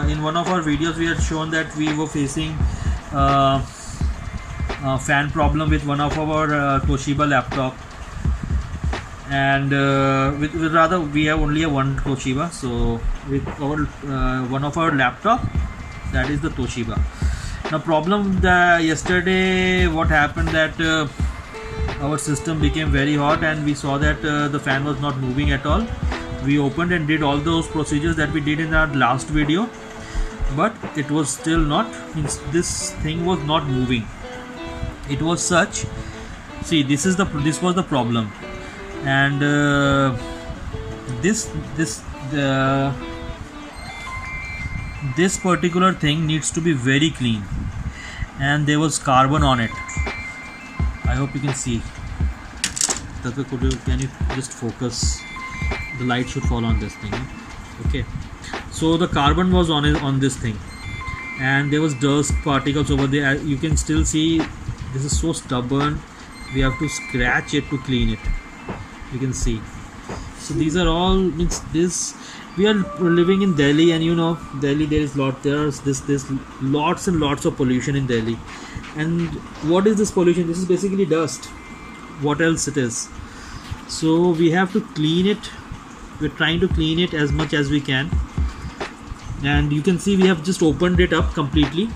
In one of our videos we had shown that we were facing uh, a fan problem with one of our Toshiba laptop, and with rather we have only a one Toshiba. So with our one of our laptop, that is the Toshiba. Now problem that yesterday what happened that our system became very hot and we saw that the fan was not moving at all. We opened and did all those procedures that we did in our last video, but it was still not, means this thing was not moving. It was such, see, this was the problem, and this particular thing needs to be very clean, and there was carbon on it. I hope you can see. Can you just focus? The light should fall on this thing. Okay, so the carbon was on this thing, and there was dust particles over there. You can still see this is so stubborn. We have to scratch it to clean it. You can see. So these are all, means this, we are living in Delhi, and you know Delhi, there's lots and lots of pollution in Delhi. And what is this pollution? This is basically dust. What else it is? So we have to clean it. We're trying to clean it as much as we can, and you can see we have just opened it up completely.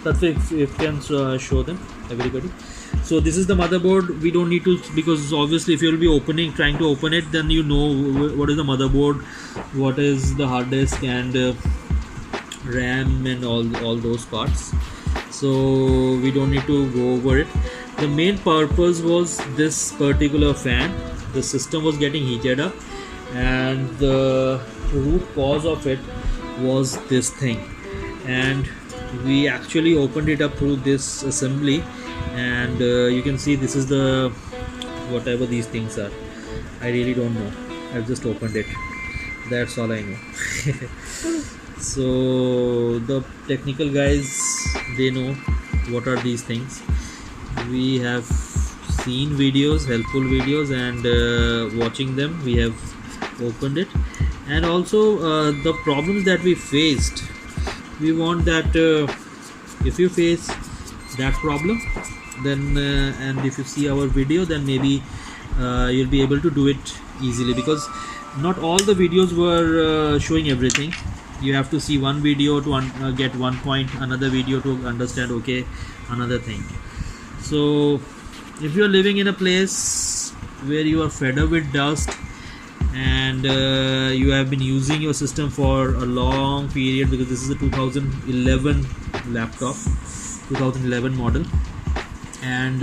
That's if you can show them, everybody. So this is the motherboard. We don't need to, because obviously if you'll be trying to open it, then you know what is the motherboard, what is the hard disk, and RAM, and all those parts. So we don't need to go over it. The main purpose was this particular fan. The system was getting heated up, and the root cause of it was this thing, and we actually opened it up through this assembly, and you can see this is the whatever these things are. I really don't know. I've just opened it. That's all I know. So the technical guys, they know what are these things. We have seen videos, helpful videos, and watching them we have opened it. And also the problems that we faced, we want that if you face that problem, then and if you see our video, then maybe you'll be able to do it easily, because not all the videos were showing everything. You have to see one video to get one point, another video to understand another thing. So if you are living in a place where you are fed up with dust, and you have been using your system for a long period, because this is a 2011 laptop, 2011 model, and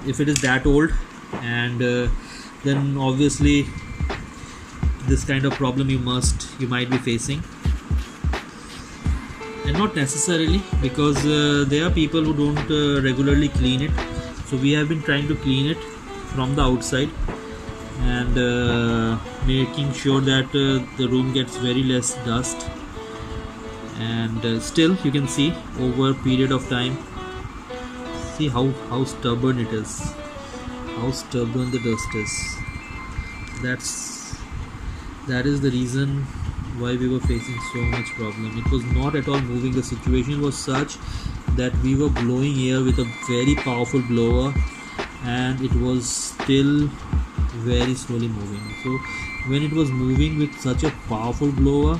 if it is that old, and then obviously this kind of problem you might be facing. And not necessarily, because there are people who don't regularly clean it. So we have been trying to clean it from the outside, and making sure that the room gets very less dust. And still you can see over a period of time, see how stubborn it is, how stubborn the dust is. That is the reason why we were facing so much problem. It was not at all moving. The situation was such that we were blowing air with a very powerful blower, and it was still very slowly moving. So when it was moving with such a powerful blower,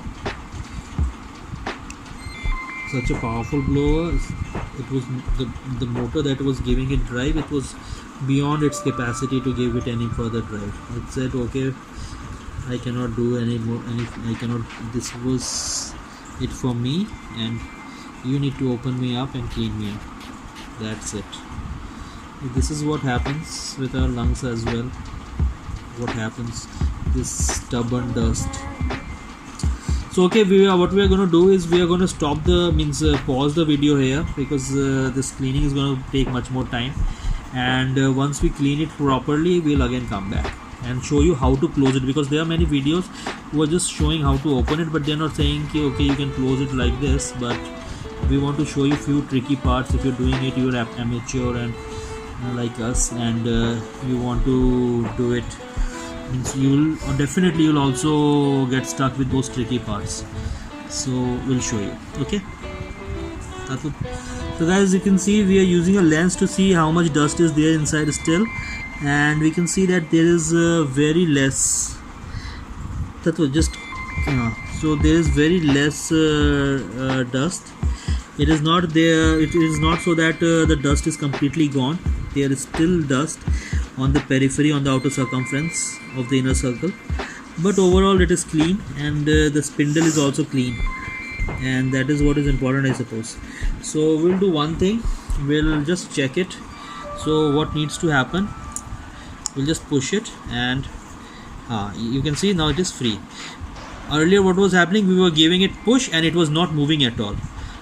it was the motor that was giving it drive, it was beyond its capacity to give it any further drive. It said, okay, I cannot do any more, this was it for me, and you need to open me up and clean me up. That's it. This is what happens with our lungs as well. What happens, this stubborn dust. So okay, what we are going to do is we are going to stop pause the video here, because this cleaning is going to take much more time, and once we clean it properly, we'll again come back and show you how to close it, because there are many videos who are just showing how to open it, but they're not saying okay, you can close it like this. But we want to show you few tricky parts. If you're doing it, you're amateur, and like us, and you want to do it, means you'll also get stuck with those tricky parts. So we'll show you. Okay, so guys, you can see we are using a lens to see how much dust is there inside still, and we can see that there is very less. Just so there is very less dust. It is not there. It is not so that the dust is completely gone. There is still dust on the periphery, on the outer circumference of the inner circle, but overall it is clean, and the spindle is also clean, and that is what is important, I suppose. So we'll do one thing, we'll just check it. So what needs to happen, we'll just push it, and you can see now it is free. Earlier what was happening, we were giving it push and it was not moving at all.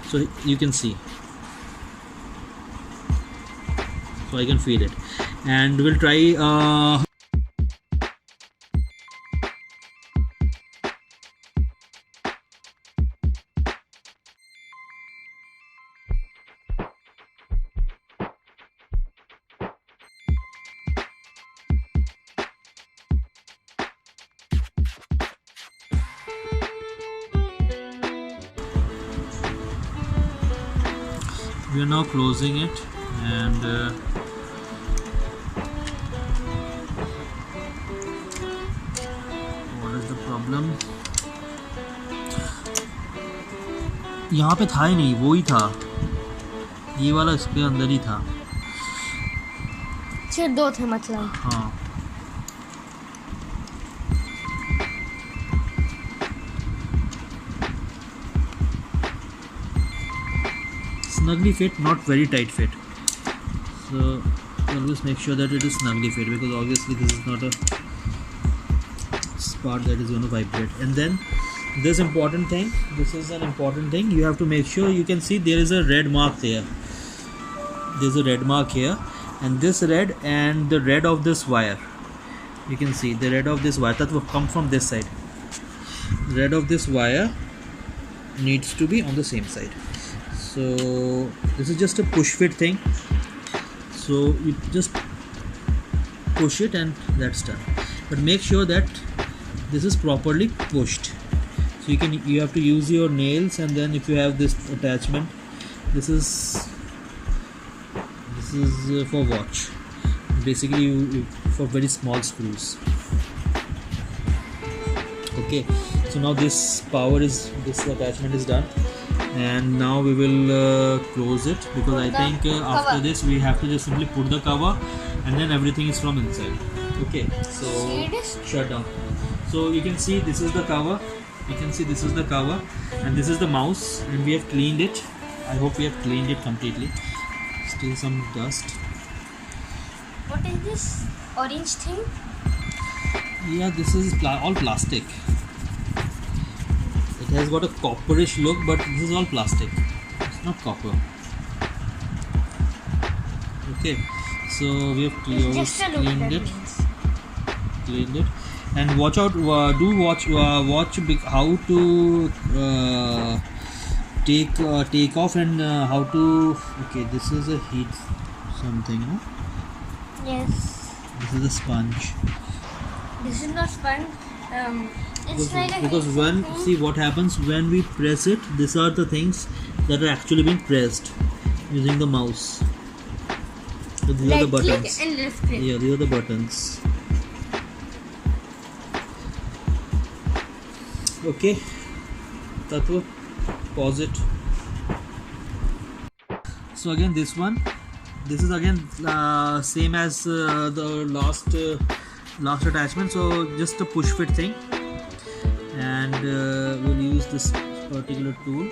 So you can see, so I can feel it, and we'll try we are now closing it, and what is the problem? यहाँ पे था ही नहीं, वो ही था, ये वाला इसके अंदर ही था। सिर्फ दो थे मतलब। हाँ, snugly fit, not very tight fit. So always make sure that it is snugly fit, because obviously this is not a part that is going to vibrate. And then this important thing, this is an important thing, you have to make sure, you can see there is a red mark there. There's a red mark here, and this red and the red of this wire, you can see the red of this wire that will come from this side. Red of this wire needs to be on the same side. So this is just a push fit thing, so you just push it and that's done. But make sure that this is properly pushed. So you have to use your nails, and then if you have this attachment, this is for watch, basically you for very small screws. Okay, so now this attachment is done, and now we will close it, because I think after this we have to just simply put the cover, and then everything is from inside. Okay, so shut down. So you can see this is the cover, and this is the mouse, and we have cleaned it. I hope we have cleaned it completely. Still some dust. What is this orange thing? Yeah, this is all plastic. It has got a copperish look, but this is all plastic. It's not copper. Okay, so we have cleaned it, and watch out. Watch how to take off, and how to. Okay, this is a heat something. No? Yes. This is a sponge. This is not sponge. It's like a because when see what happens when we press it, these are the things that are actually being pressed using the mouse. So these are the buttons. And left click. Yeah, these are the buttons. Okay, Tatva, pause it. So again, this is again same as the last attachment. So just a push fit thing, and we'll use this particular tool.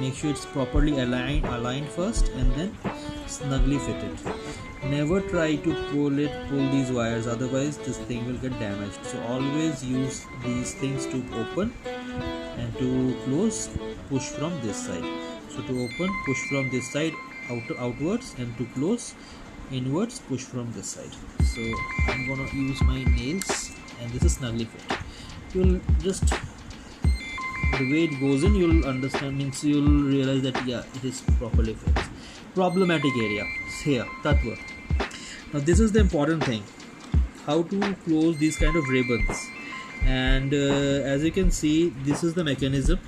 Make sure it's properly aligned first, and then snugly fitted. Never try to pull these wires, otherwise this thing will get damaged. So always use these things to open, and to close, push from this side. So to open, push from this side outwards, and to close, inwards, push from this side. So I'm gonna use my nails, and this is snugly fit. You'll just, the way it goes in, you'll understand, means you'll realize that yeah, it is properly fit. Problematic area here, Tatva. Now this is the important thing, how to close these kind of ribbons. And as you can see, this is the mechanism,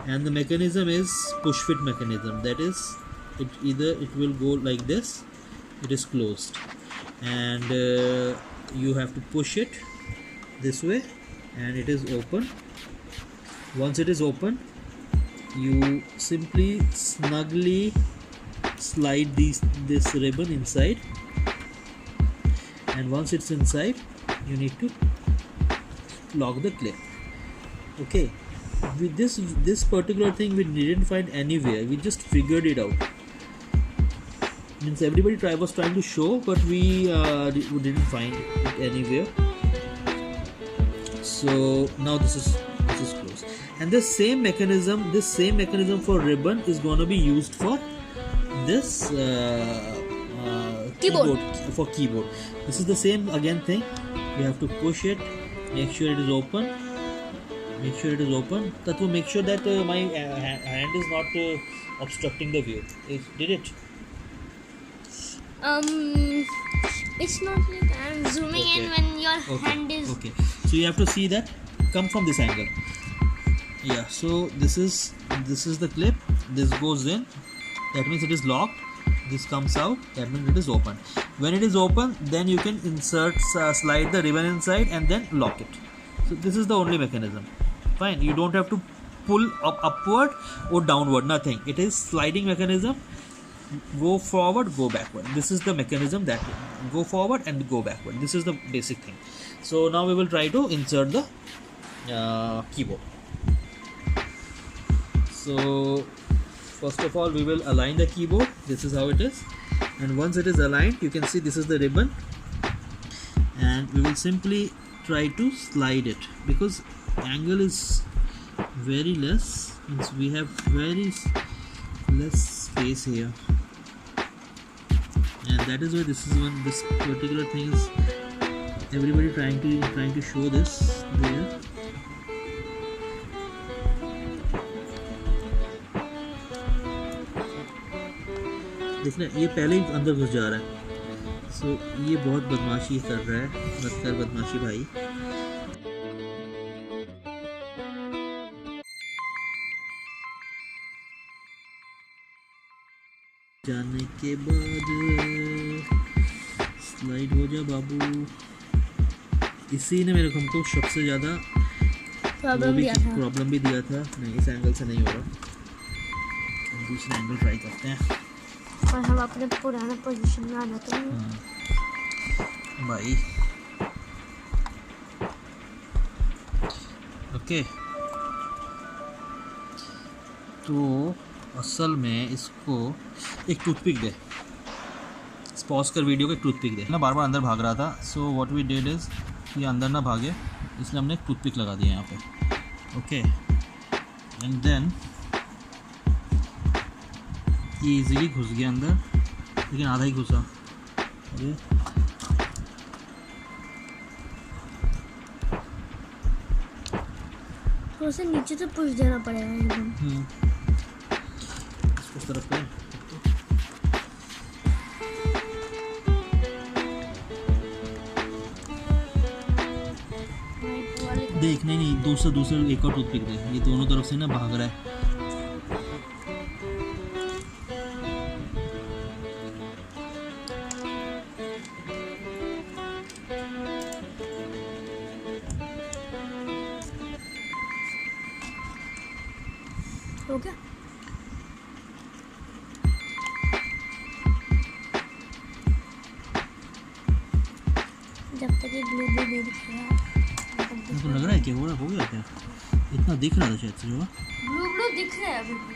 and the mechanism is push fit mechanism. That is, it will go like this, it is closed, and you have to push it this way and it is open. Once it is open, you simply snugly slide this ribbon inside, and once it's inside, you need to lock the clip. Okay, with this particular thing we didn't find anywhere, we just figured it out. Means everybody was trying to show, but we didn't find it anywhere. So now this is closed, and this same mechanism for ribbon is going to be used for this Keyboard. For keyboard. This is the same again thing. You have to push it, make sure it is open. That will make sure that my hand is not obstructing the view. Did it? It's not like I'm zooming in when your hand is. Okay. So you have to see that. Come from this angle. Yeah. So this is the clip. This goes in. That means it is locked. This comes out. That means it is open. When it is open, then you can slide the ribbon inside and then lock it. So this is the only mechanism. Fine. You don't have to pull upward or downward. Nothing. It is sliding mechanism. Go forward, go backward. This is the mechanism that go forward and go backward. This is the basic thing. So now we will try to insert the keyboard. So first of all, we will align the keyboard. This is how it is, and once it is aligned, you can see this is the ribbon, and we will simply try to slide it, because angle is very less, means we have very less space here, and that is why this particular thing is everybody trying to show this there. देखना, ये पहले ही अंदर घुस जा रहा है. सो ये बहुत बदमाशी कर रहा है. मत कर बदमाशी भाई. जाने के बाद स्लाइड हो जा बाबू. इसी ने मेरे को हमको सबसे ज़्यादा प्रॉब्लम भी दिया था. नहीं, इस एंगल से नहीं हो रहा. हम दूसरे एंगल ट्राई करते हैं. और हम अपने पुराना पोजीशन में आना तो भाई. ओके, तो असल में इसको एक टूथपिक दे. पॉज कर वीडियो को, एक टूथपिक दे ना. बार बार अंदर भाग रहा था. So what we did is, ये अंदर ना भागे, इसलिए हमने एक टूथपिक लगा दिया यहाँ पे. ओके, एंड देन ये इजीली घुस गया अंदर, लेकिन आधा ही घुसा. अरे थोड़ा सा नीचे से पुश देना पड़ेगा एकदम. इसको तरफ पे देख. नहीं, दूसरा एक और टूथपिक दे. ये दोनों तरफ से ना भाग रहा है. हो गया. जब तक ये ग्लू भी नहीं दिख रहा. तो लग रहा है कि हो गया क्या? इतना दिख रहा था शायद से. जो ग्लू दिख रहा है अभी भी.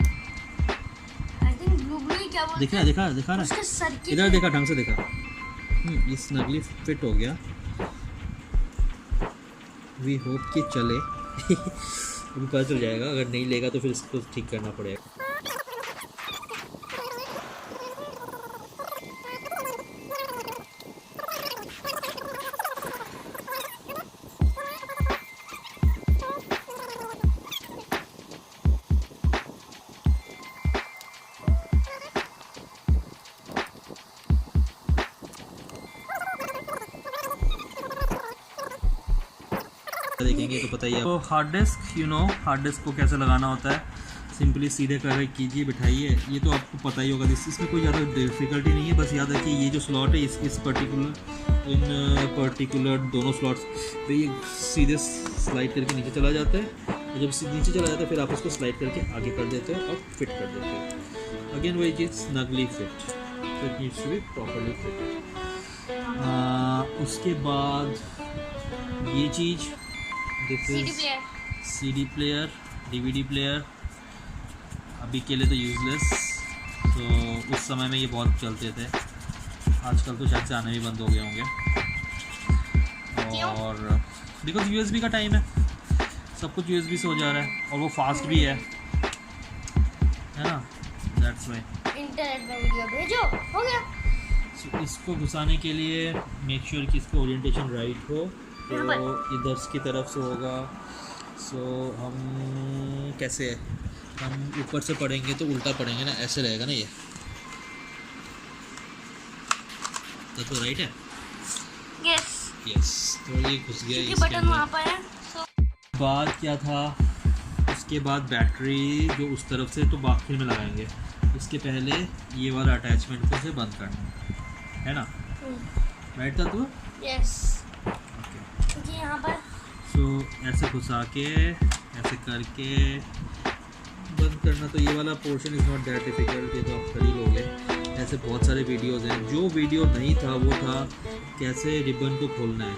आई थिंक ग्लू ही क्या बोलते हैं. दिखा रहा है. उसके सर की इधर देखा, ढंग से देखा. ये स्नगली फिट हो गया. वी होप कि चले. अभी पता चल जाएगा. अगर नहीं लेगा तो फिर इसको ठीक करना पड़ेगा. देखेंगे तो पता ही है। तो हार्ड डिस्क, हार्ड डिस्क को कैसे लगाना होता है, सिंपली सीधे कर कीजिए, बिठाइए। ये तो आपको पता ही होगा, इसमें कोई ज़्यादा डिफ़िकल्टी नहीं है। बस याद रखिए ये जो स्लॉट है इस पर्टिकुलर दोनों स्लॉट्स पे ये सीधे स्लाइड करके नीचे चला जाता है, और जब नीचे चला जाता है फिर आप उसको स्लाइड करके आगे कर देते हो और फिट कर देते हो। अगेन वही चीज़, snugly fit, so it needs to be properly fitted। उसके बाद ये चीज़, this CD is player। CD player, DVD player, अभी के लिए तो यूज़लेस। तो उस समय में ये बहुत चलते थे, आजकल तो शायद से आने भी बंद हो गए होंगे। और बिकॉज USB का टाइम है, सब कुछ USB से हो जा रहा है और वो फास्ट भी है ना, दैट्स वाई। इंटरनेट पे वीडियो भेजो, हो गया। So, इसको घुसाने के लिए मेक श्योर कि इसका ओरिएंटेशन राइट हो, तो इधर की तरफ से होगा। सो हम कैसे, हम ऊपर से पढ़ेंगे तो उल्टा पढ़ेंगे ना, ऐसे रहेगा ना ये, तो राइट है। यस, तो ये घुस गया इसके बटन वहाँ पर है। बाद क्या था, उसके बाद बैटरी जो उस तरफ से तो आखिर में लगाएंगे, उसके पहले ये वाला अटैचमेंट को से बंद करना है ना, राइट था तू? Yes, okay. क्योंकि यहाँ पर सो ऐसे घुसा के ऐसे करके बंद करना, तो ये वाला portion is not that difficult, ये तो आप कर ही लोगे। ऐसे बहुत सारे वीडियोज़ हैं। जो वीडियो नहीं था वो था कैसे रिबन को खोलना है,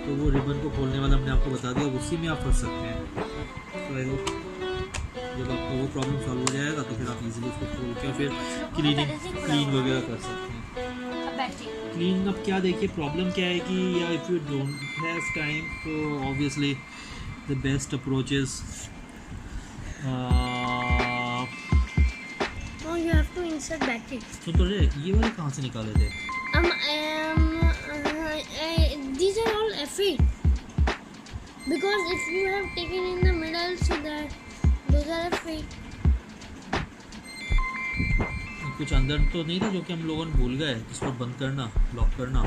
तो वो रिबन को खोलने वाला हमने आपको बता दिया, उसी में आप फंस सकते हैं। तो आई होप जब आपको वो प्रॉब्लम सॉल्व हो जाएगा तो फिर आप इजीली उसको खोल के और फिर क्लीन वगैरह कर सकते हैं। क्लीन अब क्या, देखिए प्रॉब्लम क्या है कि या if you don't have time, तो obviously the best approach is you have to insert battery। सुन तो रे, ये वाले कहाँ से निकाले थे? These are all FE, because if you have taken in the middle, so that those are FE। कुछ अंदर तो नहीं था जो कि हम लोगों ने भूल गए, इसको बंद करना, लॉक करना।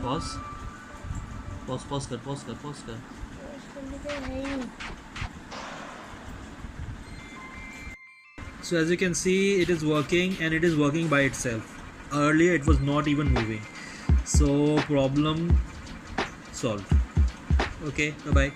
पॉज कर। So as you can see, it is working and it is working by itself. Earlier it was not even moving. So problem solved. Okay, bye bye.